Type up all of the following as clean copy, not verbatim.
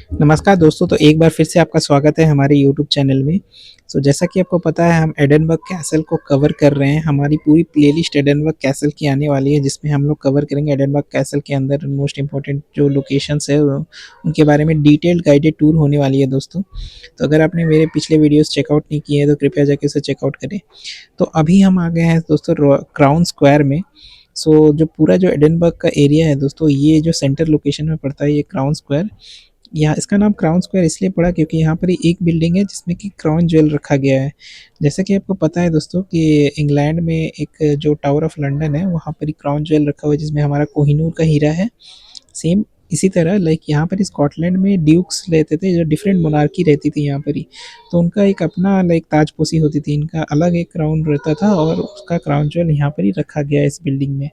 नमस्कार दोस्तों, तो एक बार फिर से आपका स्वागत है हमारे यूट्यूब चैनल में। जैसा कि आपको पता है हम एडनबर्ग कैसल को कवर कर रहे हैं। हमारी पूरी प्लेलिस्ट एडनबर्ग कैसल की आने वाली है जिसमें हम लोग कवर करेंगे एडनबर्ग कैसल के अंदर मोस्ट इम्पोर्टेंट जो लोकेशंस है उनके बारे में डिटेल्ड गाइडेड टूर होने वाली है दोस्तों। तो अगर आपने मेरे पिछले वीडियोस चेकआउट नहीं किए हैं तो कृपया जाके उसे चेकआउट करें। तो अभी हम आ गए हैं दोस्तों क्राउन स्क्वायर में। जो पूरा जो एडनबर्ग का एरिया है दोस्तों, ये जो सेंटर लोकेशन में पड़ता है ये क्राउन स्क्वायर। यहाँ इसका नाम क्राउन स्क्वायर इसलिए पड़ा क्योंकि यहाँ पर एक बिल्डिंग है जिसमें कि क्राउन ज्वेल रखा गया है। जैसा कि आपको पता है दोस्तों कि इंग्लैंड में एक जो टावर ऑफ लंदन है वहाँ पर ही क्राउन ज्वेल रखा हुआ है जिसमें हमारा कोहिनूर का हीरा है। सेम इसी तरह लाइक यहाँ पर स्कॉटलैंड में ड्यूक्स रहते थे, जो डिफरेंट मोनार्की रहती थी यहाँ पर ही। तो उनका एक अपना लाइक ताजपोशी होती थी, इनका अलग एक क्राउन रहता था और उसका क्राउन ज्वेल यहाँ पर ही रखा गया है इस बिल्डिंग में।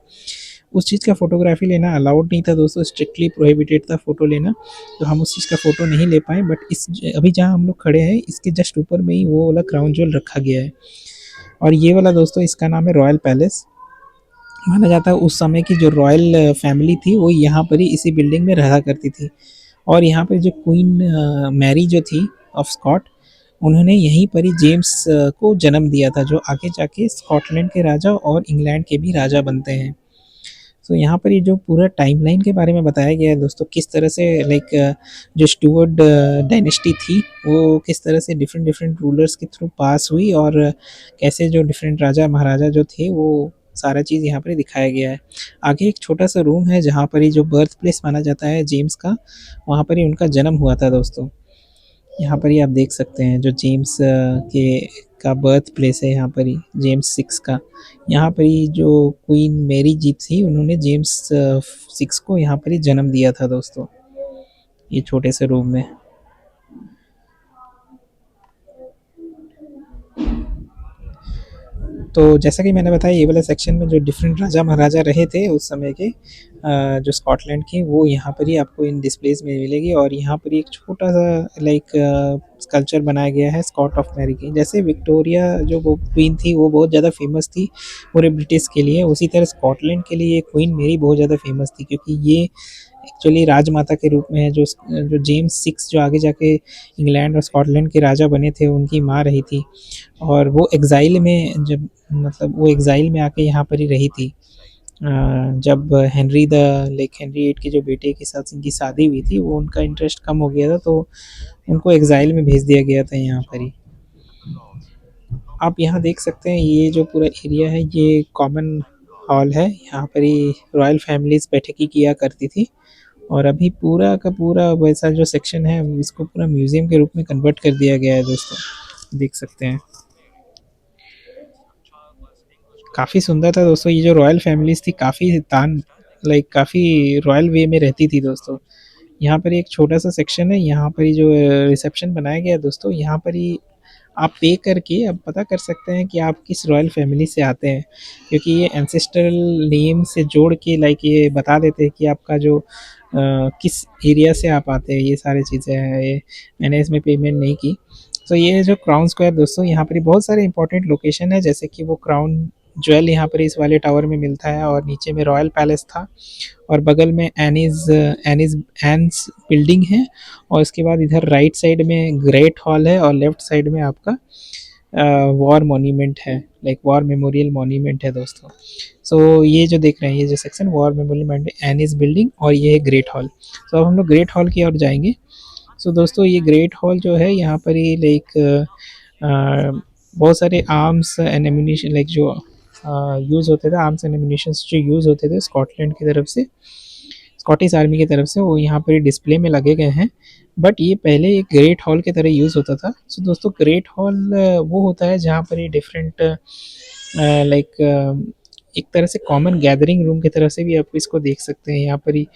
उस चीज़ का फ़ोटोग्राफ़ी लेना अलाउड नहीं था दोस्तों, स्ट्रिक्टली प्रोहिबिटेड था फ़ोटो लेना। तो हम उस चीज़ का फ़ोटो नहीं ले पाए, बट अभी जहाँ हम लोग खड़े हैं इसके जस्ट ऊपर में ही वो वाला क्राउन ज्वेल रखा गया है। और ये वाला दोस्तों इसका नाम है रॉयल पैलेस। माना जाता है उस समय की जो रॉयल फैमिली थी वो यहाँ पर ही इसी बिल्डिंग में रहा करती थी। और यहाँ पर जो क्वीन मैरी जो थी ऑफ स्कॉट, उन्होंने यहीं पर ही जेम्स को जन्म दिया था, जो आगे जाके स्कॉटलैंड के राजा और इंग्लैंड के भी राजा बनते हैं। यहाँ पर ये जो पूरा टाइमलाइन के बारे में बताया गया है दोस्तों, किस तरह से लाइक जो स्टुअर्ट डायनेस्टी थी वो किस तरह से डिफरेंट डिफरेंट रूलर्स के थ्रू पास हुई, और कैसे जो डिफरेंट राजा महाराजा जो थे वो सारा चीज़ यहाँ पर दिखाया गया है। आगे एक छोटा सा रूम है जहाँ पर ही जो बर्थ प्लेस माना जाता है जेम्स का, वहाँ पर ही उनका जन्म हुआ था दोस्तों। यहाँ पर ही आप देख सकते हैं जो जेम्स के का बर्थ प्लेस है यहाँ पर ही, जेम्स सिक्स का। यहाँ पर ही जो क्वीन मैरी जी थी उन्होंने जेम्स सिक्स को यहाँ पर ही जन्म दिया था दोस्तों, ये छोटे से रूम में। तो जैसा कि मैंने बताया ये वाला सेक्शन में जो डिफरेंट राजा महाराजा रहे थे उस समय के जो स्कॉटलैंड के, वो यहाँ पर ही आपको इन डिस्प्लेस में मिलेगी। और यहाँ पर ही एक छोटा सा लाइक स्कल्पचर बनाया गया है स्कॉट ऑफ मैरी की। जैसे विक्टोरिया जो वो क्वीन थी वो बहुत ज़्यादा फेमस थी पूरे ब्रिटिश के लिए, उसी तरह स्कॉटलैंड के लिए क्वीन मैरी बहुत ज़्यादा फेमस थी, क्योंकि ये एक्चुअली राजमाता के रूप में है। जो जेम्स सिक्स जो आगे जाके इंग्लैंड और स्कॉटलैंड के राजा बने थे उनकी माँ रही थी। और वो एग्ज़ाइल में जब मतलब वो एग्ज़ाइल में आके यहाँ पर ही रही थी। जब हेनरी एट के जो बेटे के साथ इनकी शादी हुई थी, वो उनका इंटरेस्ट कम हो गया था तो उनको एग्ज़ाइल में भेज दिया गया था यहाँ पर ही। आप यहाँ देख सकते हैं ये जो पूरा एरिया है ये कॉमन हॉल है, यहाँ पर ही रॉयल फैमिलीज़ बैठकें किया करती थी। और अभी पूरा का पूरा वैसा जो सेक्शन है इसको पूरा म्यूज़ियम के रूप में कन्वर्ट कर दिया गया है दोस्तों, देख सकते हैं। काफ़ी सुंदर था दोस्तों, ये जो रॉयल फैमिलीज़ थी काफ़ी तान लाइक काफ़ी रॉयल वे में रहती थी दोस्तों। यहाँ पर एक छोटा सा सेक्शन है, यहाँ पर ही जो रिसेप्शन बनाया गया है दोस्तों, यहाँ पर ही आप पे करके आप पता कर सकते हैं कि आप किस रॉयल फैमिली से आते हैं, क्योंकि ये एंसेस्ट्रल नेम से जोड़ के लाइक ये बता देते हैं कि आपका जो किस एरिया से आप आते हैं। ये सारी चीज़ें हैं, ये मैंने इसमें पेमेंट नहीं की। ये जो क्राउन स्क्वायर दोस्तों, यहाँ पर बहुत सारे इंपॉर्टेंट लोकेशन है, जैसे कि वो क्राउन ज्वेल यहाँ पर इस वाले टावर में मिलता है, और नीचे में रॉयल पैलेस था, और बगल में एनिस बिल्डिंग है, और उसके बाद इधर राइट साइड में ग्रेट हॉल है, और लेफ्ट साइड में आपका वॉर मॉन्यूमेंट है, लाइक वॉर मेमोरियल मॉन्यूमेंट है दोस्तों। ये जो देख रहे हैं ये जो सेक्शन वॉर मेमोरियल एनिस बिल्डिंग, और ये है ग्रेट हॉल। अब हम लोग ग्रेट हॉल की ओर जाएंगे। दोस्तों ये ग्रेट हॉल जो है यहाँ पर ही लाइक बहुत सारे आर्म्स एंड एम्यूनिशन लाइक जो यूज़ होते थे, आर्म्स एंड एम्यूनिशंस जो यूज़ होते थे स्कॉटलैंड की तरफ से, स्कॉटिश आर्मी की तरफ से, वो यहाँ पर डिस्प्ले में लगे गए हैं। बट ये पहले एक ग्रेट हॉल की तरह यूज़ होता था। दोस्तों ग्रेट हॉल वो होता है जहाँ पर ये डिफरेंट लाइक एक तरह से कॉमन गैदरिंग रूम की तरह से भी आप इसको देख सकते हैं। यहाँ पर ही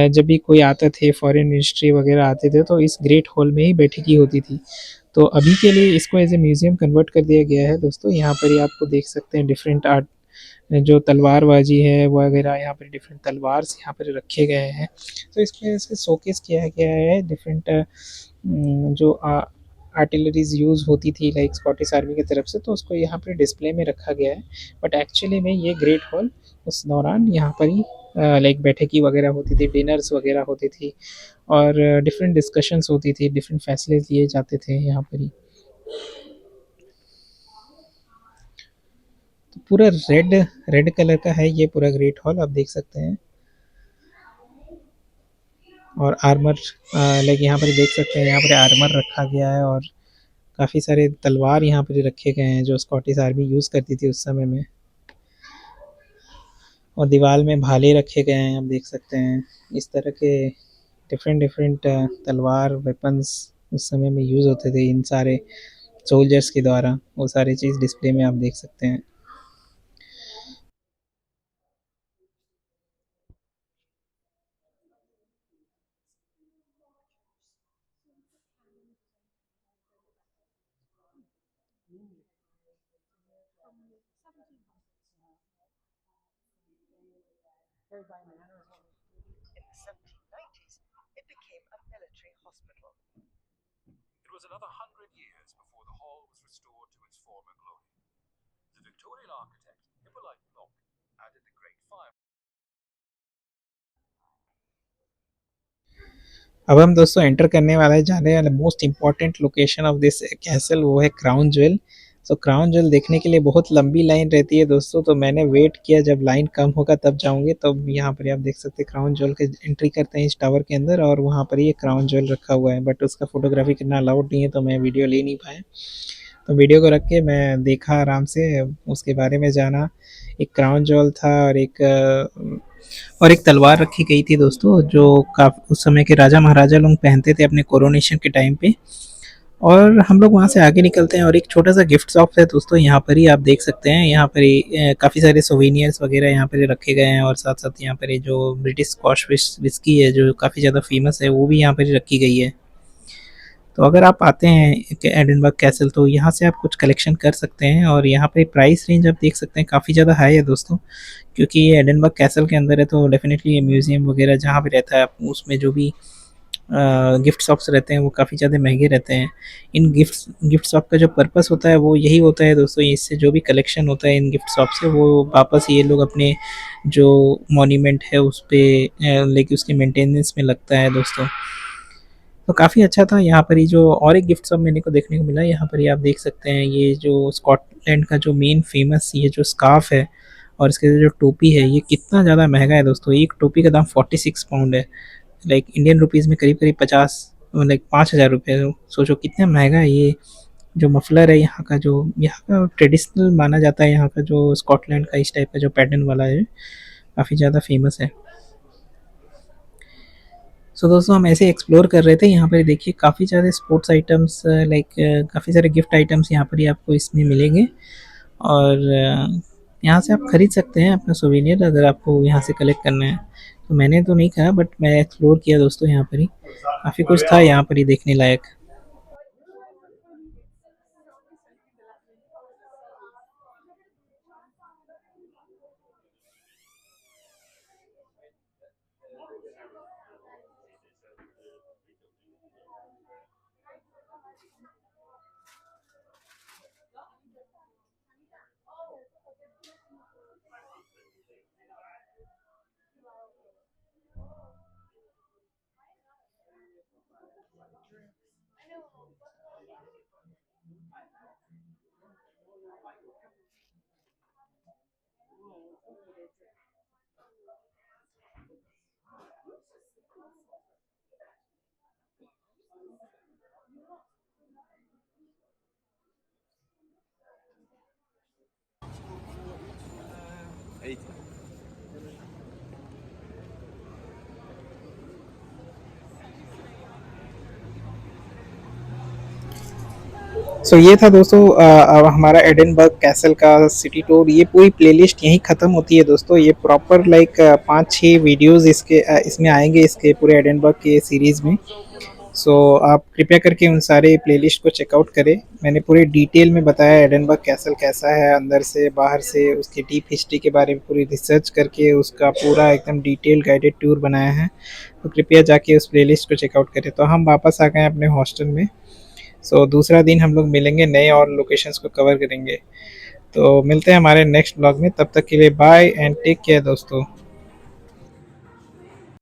जब भी कोई आते थे फॉरेन मिनिस्ट्री वगैरह आते थे तो इस ग्रेट हॉल में ही बैठकी होती थी। तो अभी के लिए इसको एज ए म्यूज़ियम कन्वर्ट कर दिया गया है दोस्तों। यहाँ पर ही आपको देख सकते हैं डिफरेंट आर्ट जो तलवारबाजी है वगैरह, यहाँ पर डिफरेंट तलवार यहाँ पर रखे गए हैं। तो इसको ऐसे शोकेस किया गया है डिफरेंट जो आर्टिलरीज यूज़ होती थी लाइक स्कॉटिश आर्मी की तरफ से, तो उसको यहाँ पर डिस्प्ले में रखा गया है। बट एक्चुअली में ये ग्रेट हॉल उस दौरान यहाँ पर ही लाइक बैठकी वगैरह होती थी, डिनर्स वगैरह होती थी और डिफरेंट डिस्कशंस होती थी, डिफरेंट फैसले लिए जाते थे यहाँ पर ही। तो पूरा रेड रेड कलर का है ये पूरा ग्रेट हॉल, आप देख सकते हैं। और आर्मर, लाइक यहाँ पर देख सकते हैं, यहाँ पर आर्मर रखा गया है और काफ़ी सारे तलवार यहाँ पर रखे गए हैं जो स्कॉटिश आर्मी यूज़ करती थी उस समय में। और दीवार में भाले रखे गए हैं, आप देख सकते हैं। इस तरह के डिफरेंट डिफरेंट तलवार वेपन्स उस समय में यूज़ होते थे इन सारे सोल्जर्स के द्वारा, वो सारी चीज़ डिस्प्ले में आप देख सकते हैं। अब हम दोस्तों एंटर करने वाले हैं जाने वाले most important location of this castle, वो है क्राउन ज्वेल। सो क्राउन ज्वेल देखने के लिए बहुत लंबी लाइन रहती है दोस्तों, तो मैंने वेट किया जब लाइन कम होगा तब जाऊंगे। तो यहाँ पर आप देख सकते हैं क्राउन ज्वेल के एंट्री करते हैं इस टावर के अंदर और वहाँ पर ये क्राउन ज्वेल रखा हुआ है, बट उसका फोटोग्राफी करना अलाउड नहीं है तो मैं वीडियो ले नहीं पाया। तो वीडियो को रख के मैं देखा आराम से, उसके बारे में जाना। एक क्राउन ज्वेल था और एक तलवार रखी गई थी दोस्तों, जो काफ़ी उस समय के राजा महाराजा लोग पहनते थे अपने कोरोनेशन के टाइम पे। और हम लोग वहाँ से आगे निकलते हैं और एक छोटा सा गिफ्ट शॉप है दोस्तों, यहाँ पर ही आप देख सकते हैं। यहाँ पर ही काफ़ी सारे सोवेनियर्स वगैरह यहाँ पर ही रखे गए हैं और साथ साथ यहाँ पर ये जो ब्रिटिश स्कॉच विस्की है जो काफ़ी ज़्यादा फेमस है वो भी यहाँ पर ही रखी गई है। तो अगर आप आते हैं एडिनबर्ग कैसल तो यहाँ से आप कुछ कलेक्शन कर सकते हैं और यहाँ पे प्राइस रेंज आप देख सकते हैं काफ़ी ज़्यादा हाई है दोस्तों, क्योंकि ये एडिनबर्ग कैसल के अंदर है तो डेफिनेटली ये म्यूज़ियम वगैरह जहाँ पे रहता है उसमें जो भी गिफ्ट शॉप्स रहते हैं वो काफ़ी ज़्यादा महंगे रहते हैं। इन गिफ्ट शॉप का जो पर्पस होता है वो यही होता है दोस्तों, इससे जो भी कलेक्शन होता है इन गिफ्ट शॉप से वो वापस ये लोग अपने जो मॉन्यूमेंट है उस पर लेके उसके मेंटेनेंस में लगता है दोस्तों। तो काफ़ी अच्छा था यहाँ पर ही। जो और एक गिफ्ट सब मेरे को देखने को मिला यहाँ पर ही आप देख सकते हैं, ये जो स्कॉटलैंड का जो मेन फेमस ये जो स्कार्फ है और इसके जो टोपी है ये कितना ज़्यादा महंगा है दोस्तों। एक टोपी का दाम 46 पाउंड है, लाइक इंडियन रुपीज़ में करीब करीब 50, लाइक 5,000 रुपये। सोचो कितना महंगा है ये। जो मफलर है यहाँ का, जो यहाँ का ट्रेडिशनल माना जाता है, यहाँ का जो स्कॉटलैंड का इस टाइप का जो पैटर्न वाला है काफ़ी ज़्यादा फेमस है। सो दोस्तों हम ऐसे एक्सप्लोर कर रहे थे, यहाँ पर देखिए काफ़ी सारे स्पोर्ट्स आइटम्स, लाइक काफ़ी सारे गिफ्ट आइटम्स यहाँ पर ही आपको इसमें मिलेंगे और यहाँ से आप खरीद सकते हैं अपना सोवेनियर अगर आपको यहाँ से कलेक्ट करना है। तो मैंने तो नहीं कहा बट मैं एक्सप्लोर किया दोस्तों, यहाँ पर ही काफ़ी कुछ था यहाँ पर ही देखने लायक। सो ये था दोस्तों अब हमारा एडिनबर्ग कैसल का सिटी टूर। ये पूरी प्लेलिस्ट यहीं ख़त्म होती है दोस्तों। ये प्रॉपर लाइक 5-6 वीडियोस इसके इसमें आएंगे इसके पूरे एडिनबर्ग के सीरीज़ में। सो आप कृपया करके उन सारे प्लेलिस्ट को चेकआउट करें। मैंने पूरे डिटेल में बताया एडिनबर्ग कैसल कैसा है, अंदर से बाहर से उसकी डीप हिस्ट्री के बारे में पूरी रिसर्च करके उसका पूरा एकदम डिटेल गाइडेड टूर बनाया है। तो कृपया जाके उस प्लेलिस्ट को चेकआउट करें। तो हम वापस आ गए अपने हॉस्टल में। सो दूसरा दिन हम लोग मिलेंगे, नए और लोकेशंस को कवर करेंगे। तो मिलते हैं हमारे नेक्स्ट ब्लॉग में, तब तक के लिए बाय एंड टेक केयर दोस्तों।